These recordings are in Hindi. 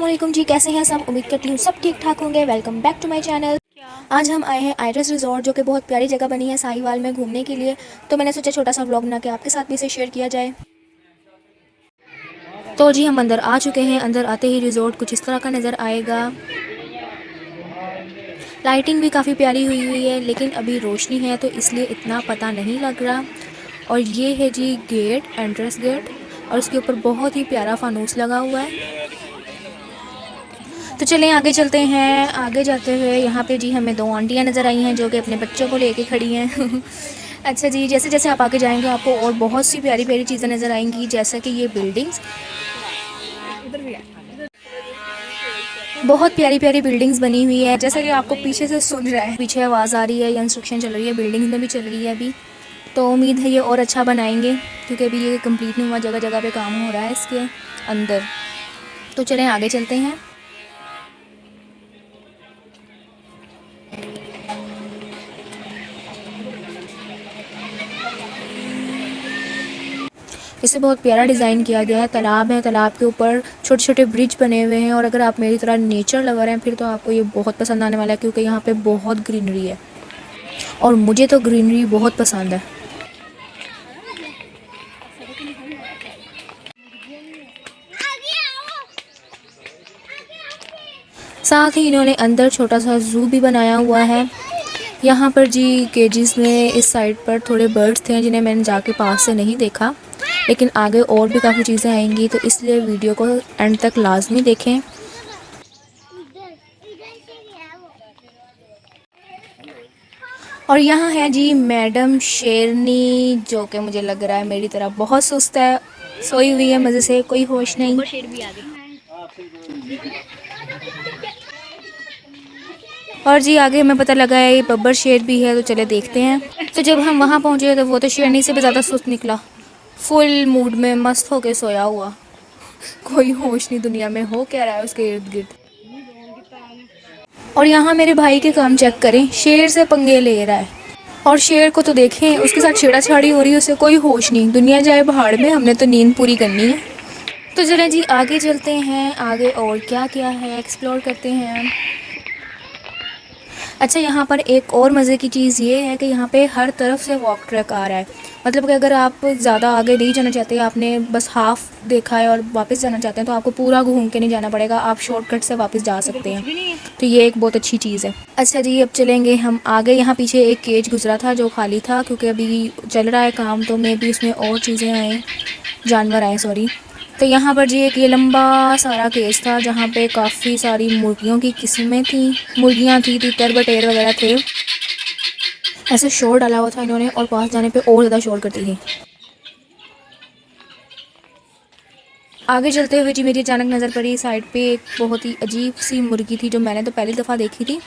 अस्सलामुअलैकुम जी, कैसे हैं सब। उम्मीद करती हूँ सब ठीक ठाक होंगे। Welcome back to my channel. आज हम आए हैं आइरस रिजॉर्ट, जो कि बहुत प्यारी जगह बनी है साहिवाल में घूमने के लिए। तो मैंने सोचा छोटा सा व्लॉग बना के आपके साथ भी इसे शेयर किया जाए। तो जी हम अंदर आ चुके हैं। अंदर आते ही रिजॉर्ट कुछ इस तरह का नज़र आएगा। लाइटिंग भी काफ़ी प्यारी हुई है, लेकिन अभी रोशनी है तो इसलिए इतना पता नहीं लग रहा। और ये है जी गेट, एंट्रेंस गेट, और उसके ऊपर बहुत ही प्यारा फानूस लगा हुआ है। तो चलें आगे चलते हैं। आगे जाते हुए यहाँ पे जी हमें दो आंटियाँ नज़र आई हैं जो कि अपने बच्चों को लेके खड़ी हैं। अच्छा जी, जैसे जैसे आप आगे जाएंगे आपको और बहुत सी प्यारी प्यारी चीज़ें नज़र आएंगी, जैसा कि ये बिल्डिंग्स, बहुत प्यारी प्यारी बिल्डिंग्स बनी हुई है। जैसा कि आपको पीछे से सुन रहा है, पीछे आवाज़ आ रही है या इंस्ट्रक्शन चल रही है, बिल्डिंग्स में भी चल रही है अभी। तो उम्मीद है ये और अच्छा बनाएंगे, क्योंकि अभी ये कंप्लीट नहीं हुआ, जगह जगह पे काम हो रहा है इसके अंदर। तो चलें आगे चलते हैं। इसे बहुत प्यारा डिज़ाइन किया गया है। तालाब है, तालाब के ऊपर छोटे छोटे ब्रिज बने हुए हैं। और अगर आप मेरी तरह नेचर लवर हैं फिर तो आपको ये बहुत पसंद आने वाला है, क्योंकि यहाँ पे बहुत ग्रीनरी है और मुझे तो ग्रीनरी बहुत पसंद है। साथ ही इन्होंने अंदर छोटा सा ज़ू भी बनाया हुआ है। यहाँ पर जी केजेस में इस साइड पर थोड़े बर्ड्स थे जिन्हें मैंने जाके पास से नहीं देखा, लेकिन आगे और भी काफ़ी चीज़ें आएंगी, तो इसलिए वीडियो को एंड तक लाजमी देखें। और यहाँ है जी मैडम शेरनी, जो कि मुझे लग रहा है मेरी तरह बहुत सुस्त है, सोई हुई है मज़े से, कोई होश नहीं। और जी आगे हमें पता लगा है ये बब्बर शेर भी है, तो चले देखते हैं। तो जब हम वहाँ पहुँचे तो वो तो शेरनी से भी ज़्यादा सुस्त निकला, फुल मूड में मस्त होके सोया हुआ, कोई होश नहीं दुनिया में, हो क्या रहा है उसके इर्द गिर्द। और यहाँ मेरे भाई के काम चेक करें, शेर से पंगे ले रहा है। और शेर को तो देखें, उसके साथ छेड़ाछाड़ी हो रही है, उसे कोई होश नहीं। दुनिया जाए पहाड़ में, हमने तो नींद पूरी करनी है। तो चलें जी आगे चलते हैं। आगे और क्या क्या है एक्सप्लोर करते हैं। अच्छा, यहाँ पर एक और मज़े की चीज़ ये है कि यहाँ पे हर तरफ से वॉक ट्रैक आ रहा है। मतलब कि अगर आप ज़्यादा आगे नहीं जाना चाहते, आपने बस हाफ़ देखा है और वापस जाना चाहते हैं, तो आपको पूरा घूम के नहीं जाना पड़ेगा, आप शॉर्टकट से वापस जा सकते हैं। तो ये एक बहुत अच्छी चीज़ है। अच्छा जी, अब चलेंगे हम आगे। यहाँ पीछे एक केज गुजरा था जो खाली था, क्योंकि अभी चल रहा है काम, तो मे भी उसमें और चीज़ें आएँ, जानवर आए सॉरी। तो यहाँ पर जी एक ये लंबा सारा केस था जहाँ पे काफ़ी सारी मुर्गियों की किस्में थी, मुर्गियाँ थी, तितर बटेर वगैरह थे। ऐसे शोर डाला हुआ था इन्होंने, और पास जाने पे और ज़्यादा शोर करती थी। आगे चलते हुए जी मेरी अचानक नज़र पड़ी साइड पे एक बहुत ही अजीब सी मुर्गी थी, जो मैंने तो पहली दफ़ा देखी थी।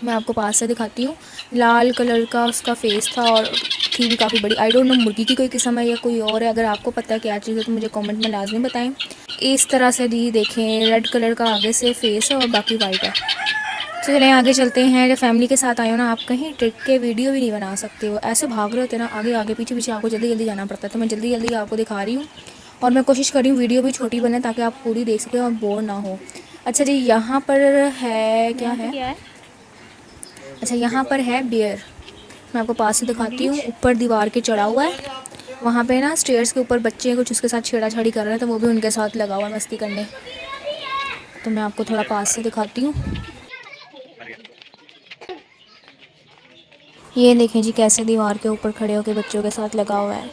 मैं आपको पास से दिखाती हूँ। लाल कलर का उसका फेस था और थी भी काफ़ी बड़ी। आई डोंट नो मुर्गी की कोई किस्म है या कोई और है। अगर आपको पता है क्या चीज़ है तो मुझे कमेंट में लाजमी बताएं। इस तरह से दी देखें, रेड कलर का आगे से फेस है और बाकी वाइट है। चलें आगे चलते हैं। जब फैमिली के साथ आए हो ना, आप कहीं ट्रिक के वीडियो भी नहीं बना सकते हो, ऐसे भाग रहे होते ना आगे आगे पीछे पीछे, आपको जल्दी जल्दी जाना पड़ता है। तो मैं जल्दी जल्दी आपको दिखा रही हूँ, और मैं कोशिश कर रही हूँ वीडियो भी छोटी बने ताकि आप पूरी देख सकें और बोर ना हो। अच्छा जी, यहाँ पर है क्या है, अच्छा यहाँ पर है बियर। मैं आपको पास से दिखाती हूँ। ऊपर दीवार के चढ़ा हुआ है, वहाँ पे ना स्टेयर्स के ऊपर बच्चे कुछ उसके साथ छेड़ाछाड़ी कर रहे हैं, तो वो भी उनके साथ लगा हुआ है मस्ती करने। तो मैं आपको थोड़ा पास से दिखाती हूँ। ये देखें जी कैसे दीवार के ऊपर खड़े होकर बच्चों के साथ लगा हुआ है।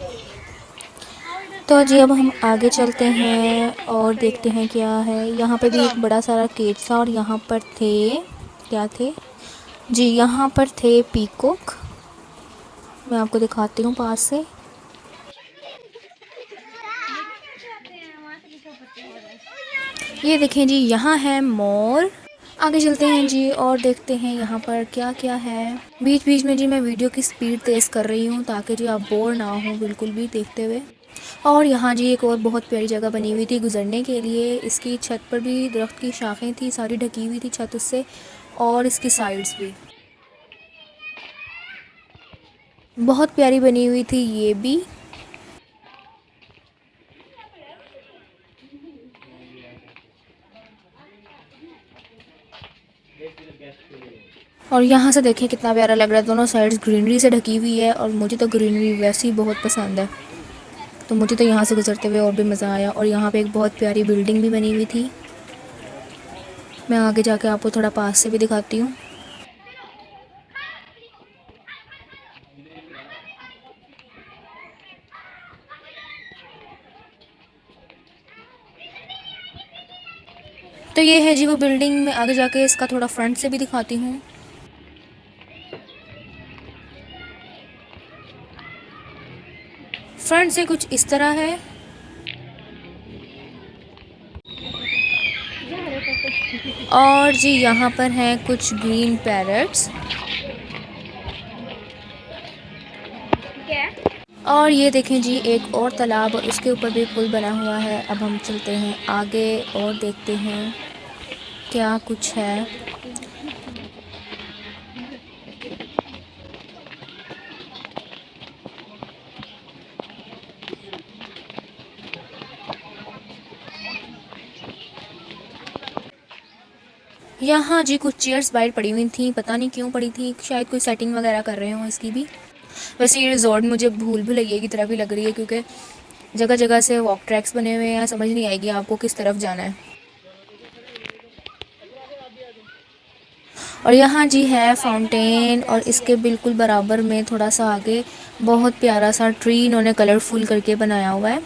तो जी अब हम आगे चलते हैं और देखते हैं क्या है। यहाँ पे भी एक बड़ा सारा केज था, और यहाँ पर थे क्या थे जी, यहाँ पर थे पीकॉक। मैं आपको दिखाती हूँ पास से। ये देखें जी, यहाँ है मोर। आगे चलते हैं जी और देखते हैं यहाँ पर क्या क्या है। बीच बीच में जी मैं वीडियो की स्पीड तेज़ कर रही हूँ ताकि जी आप बोर ना हो बिल्कुल भी देखते हुए। और यहाँ जी एक और बहुत प्यारी जगह बनी हुई थी गुजरने के लिए। इसकी छत पर भी दरख्त की शाखें थी, सारी ढकी हुई थी छत उससे, और इसकी साइड्स भी बहुत प्यारी बनी हुई थी ये भी। और यहाँ से देखिए कितना प्यारा लग रहा है, दोनों साइड्स ग्रीनरी से ढकी हुई है और मुझे तो ग्रीनरी वैसे ही बहुत पसंद है, तो मुझे तो यहाँ से गुजरते हुए और भी मज़ा आया। और यहाँ पे एक बहुत प्यारी बिल्डिंग भी बनी हुई थी, मैं आगे जाके आपको थोड़ा पास से भी दिखाती हूँ। तो ये है जी वो बिल्डिंग, मैं आगे जाके इसका थोड़ा फ्रंट से भी दिखाती हूँ। फ्रंट से कुछ इस तरह है। और जी यहाँ पर हैं कुछ ग्रीन पैरट्स। और ये देखें जी एक और तालाब और उसके ऊपर भी पुल बना हुआ है। अब हम चलते हैं आगे और देखते हैं क्या कुछ है। यहाँ जी कुछ चेयर्स बाहर पड़ी हुई थी, पता नहीं क्यों पड़ी थी, शायद कोई सेटिंग वगैरह कर रहे हो इसकी भी। वैसे ये रिजॉर्ट मुझे भूल भुलैया की तरह भी लग रही है, क्योंकि जगह जगह से वॉक ट्रैक्स बने हुए हैं, समझ नहीं आएगी आपको किस तरफ जाना है। और यहाँ जी है फाउंटेन और इसके बिल्कुल बराबर में थोड़ा सा आगे बहुत प्यारा सा ट्री इन्होंने कलरफुल करके बनाया हुआ है।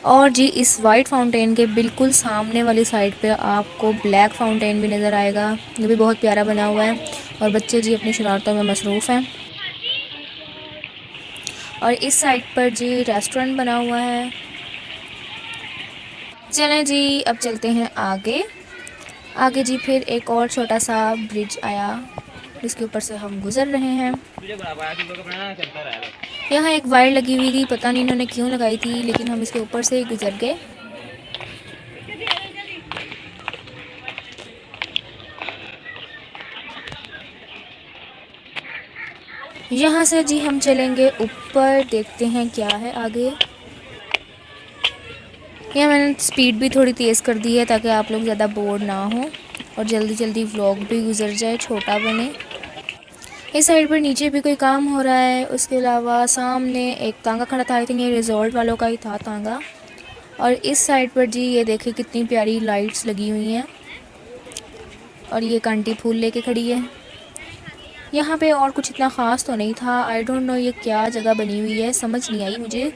और जी इस वाइट फाउंटेन के बिल्कुल सामने वाली साइड पे आपको ब्लैक फाउंटेन भी नज़र आएगा, ये भी बहुत प्यारा बना हुआ है। और बच्चे जी अपनी शरारतों में मसरूफ़ हैं। और इस साइड पर जी रेस्टोरेंट बना हुआ है। चलें जी अब चलते हैं आगे। आगे जी फिर एक और छोटा सा ब्रिज आया जिसके ऊपर से हम गुज़र रहे हैं। यहाँ एक वायर लगी हुई थी, पता नहीं इन्होंने क्यों लगाई थी, लेकिन हम इसके ऊपर से ही गुज़र गए। यहाँ से जी हम चलेंगे ऊपर, देखते हैं क्या है आगे। यहाँ मैंने स्पीड भी थोड़ी तेज़ कर दी है ताकि आप लोग ज़्यादा बोर ना हो और जल्दी जल्दी व्लॉग भी गुजर जाए, छोटा बने। इस साइड पर नीचे भी कोई काम हो रहा है। उसके अलावा सामने एक तांगा खड़ा था, आई थिंक ये रिजॉर्ट वालों का ही था तांगा। और इस साइड पर जी ये देखिए कितनी प्यारी लाइट्स लगी हुई हैं और ये एक आंटी फूल लेके खड़ी है। यहाँ पे और कुछ इतना ख़ास तो नहीं था, आई डोंट नो ये क्या जगह बनी हुई है, समझ नहीं आई मुझे।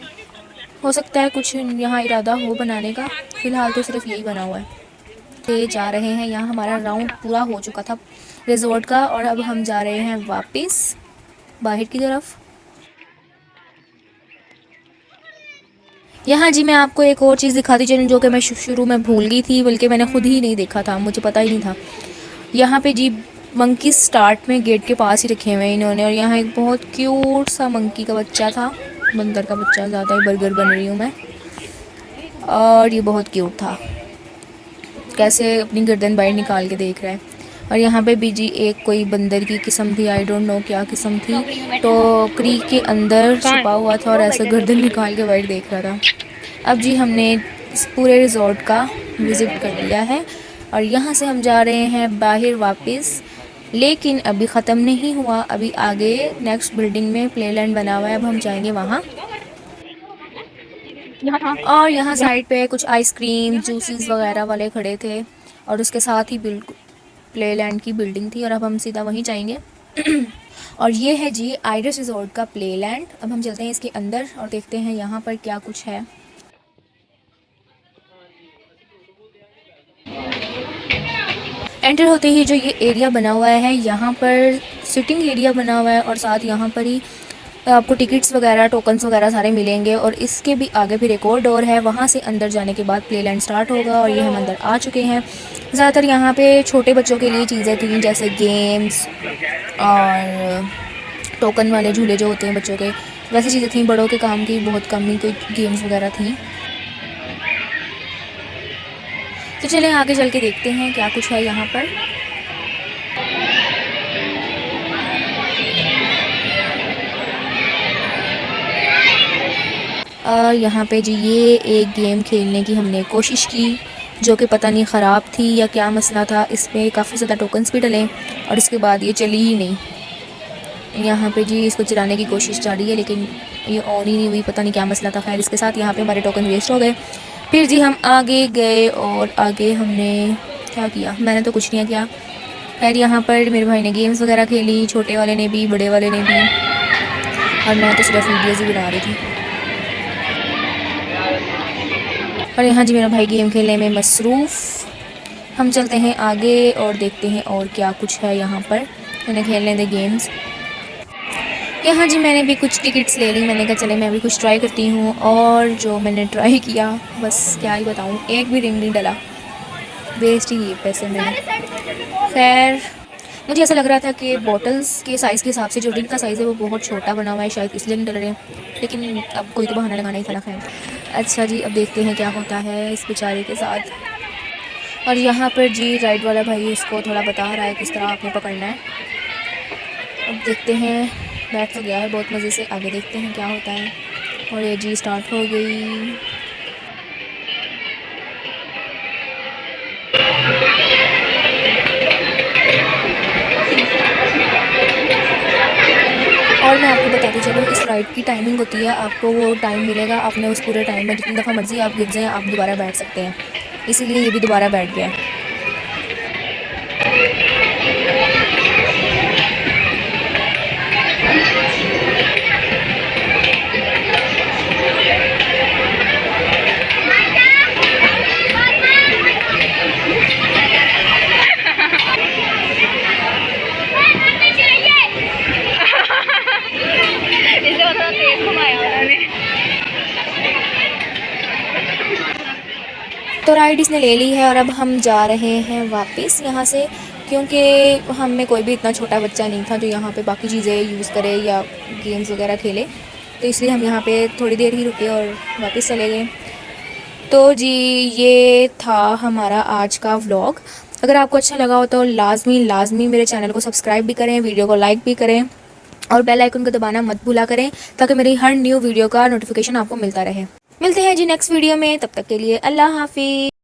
हो सकता है कुछ यहाँ इरादा हो बनाने का, फ़िलहाल तो सिर्फ यही बना हुआ है। तो जा रहे हैं, यहाँ हमारा राउंड पूरा हो चुका था रिजॉर्ट का और अब हम जा रहे हैं वापस बाहर की तरफ। यहाँ जी मैं आपको एक और चीज़ दिखाती चलूँ जो कि मैं शुरू में भूल गई थी, बल्कि मैंने खुद ही नहीं देखा था, मुझे पता ही नहीं था। यहाँ पे जी मंकी स्टार्ट में गेट के पास ही रखे हुए हैं इन्होंने। और यहाँ एक बहुत क्यूट सा मंकी का बच्चा था, बंदर का बच्चा, ज़्यादा ही बर्गर बन रही हूँ मैं। और ये बहुत क्यूट था, कैसे अपनी गर्दन बाहर निकाल के देख रहा है। और यहाँ पे भी जी एक कोई बंदर की किस्म थी, आई डोंट नो क्या किस्म थी, टोकरी के अंदर छुपा हुआ था और ऐसे गर्दन निकाल के बाहर देख रहा था। अब जी हमने इस पूरे रिजॉर्ट का विज़िट कर लिया है और यहाँ से हम जा रहे हैं बाहर वापस। लेकिन अभी ख़त्म नहीं हुआ, अभी आगे नेक्स्ट बिल्डिंग में प्लेलैंड बना हुआ है, अब हम जाएंगे वहाँ। और यहाँ साइड पे कुछ आइसक्रीम जूसेस वगैरह वाले खड़े थे और उसके साथ ही बिल्कुल प्लेलैंड की बिल्डिंग थी और अब हम सीधा वहीं जाएंगे। और ये है जी आइरिस रिजॉर्ट का प्लेलैंड। अब हम चलते हैं इसके अंदर और देखते हैं यहाँ पर क्या कुछ है। एंटर होते ही जो ये एरिया बना हुआ है, यहाँ पर सिटिंग एरिया बना हुआ है और साथ यहाँ पर ही आपको टिकट्स वगैरह टोकन्स वगैरह सारे मिलेंगे। और इसके भी आगे फिर एक और डोर है, वहाँ से अंदर जाने के बाद प्लेलैंड स्टार्ट होगा और ये हम अंदर आ चुके हैं। ज़्यादातर यहाँ पे छोटे बच्चों के लिए चीज़ें थी, जैसे गेम्स और टोकन वाले झूले जो होते हैं बच्चों के, वैसी चीज़ें थी। बड़ों के काम की बहुत कम ही कोई गेम्स वगैरह थी। तो चलें आगे चल के देखते हैं क्या कुछ है यहाँ पर। यहाँ पे जी ये एक गेम खेलने की हमने कोशिश की, जो कि पता नहीं ख़राब थी या क्या मसला था। इसमें काफ़ी ज़्यादा टोकन्स भी डले और इसके बाद ये चली ही नहीं। यहाँ पे जी इसको चलाने की कोशिश जारी है लेकिन ये ऑन ही नहीं हुई, पता नहीं क्या मसला था। खैर इसके साथ यहाँ पे हमारे टोकन वेस्ट हो गए। फिर जी हम आगे गए और आगे हमने क्या किया, मैंने तो कुछ नहीं किया। खैर यहाँ पर मेरे भाई ने गेम्स वगैरह खेली, छोटे वाले ने भी बड़े वाले ने भी, और मैं तो सिर्फ वीडियोज़ ही बना रही थी। और यहाँ जी मेरा भाई गेम खेलने में मसरूफ़। हम चलते हैं आगे और देखते हैं और क्या कुछ है यहाँ पर। मैंने खेलने दे गेम्स। यहाँ जी मैंने भी कुछ टिकट्स ले ली। मैंने कहा चले मैं भी कुछ ट्राई करती हूँ, और जो मैंने ट्राई किया बस क्या ही बताऊँ, एक भी रिंग नहीं डला, वेस्ट ही किए पैसे मैंने। खैर मुझे ऐसा लग रहा था कि बॉटल्स के साइज़ के हिसाब से जो रिंग का साइज़ है वो बहुत छोटा बना हुआ है, शायद इसलिए नहीं डल रहे, लेकिन अब कोई तो बहाना लगाना ही था। खैर अच्छा जी अब देखते हैं क्या होता है इस बेचारे के साथ। और यहाँ पर जी राइड वाला भाई उसको थोड़ा बता रहा है किस तरह आपने पकड़ना है। अब देखते हैं, बैठ तो गया है बहुत मज़े से, आगे देखते हैं क्या होता है। और ये जी स्टार्ट हो गई। और मैं आपको बताती चलूँ इस राइड की टाइमिंग होती है, आपको वो टाइम मिलेगा, आपने उस पूरे टाइम में जितनी दफ़ा मर्ज़ी आप गिर जाएँ आप दोबारा बैठ सकते हैं, इसीलिए ये भी दोबारा बैठ गया है। तो राइड इसने ले ली है और अब हम जा रहे हैं वापस यहाँ से, क्योंकि हम में कोई भी इतना छोटा बच्चा नहीं था जो यहाँ पे बाकी चीज़ें यूज़ करे या गेम्स वगैरह खेले, तो इसलिए हम यहाँ पे थोड़ी देर ही रुके और वापस चले गए। तो जी ये था हमारा आज का व्लॉग। अगर आपको अच्छा लगा हो तो लाजमी मेरे चैनल को सब्सक्राइब भी करें, वीडियो को लाइक भी करें और बेल आइकन को दबाना मत भूला करें, ताकि मेरी हर न्यू वीडियो का नोटिफिकेशन आपको मिलता रहे। मिलते हैं जी नेक्स्ट वीडियो में, तब तक के लिए अल्लाह हाफिज़।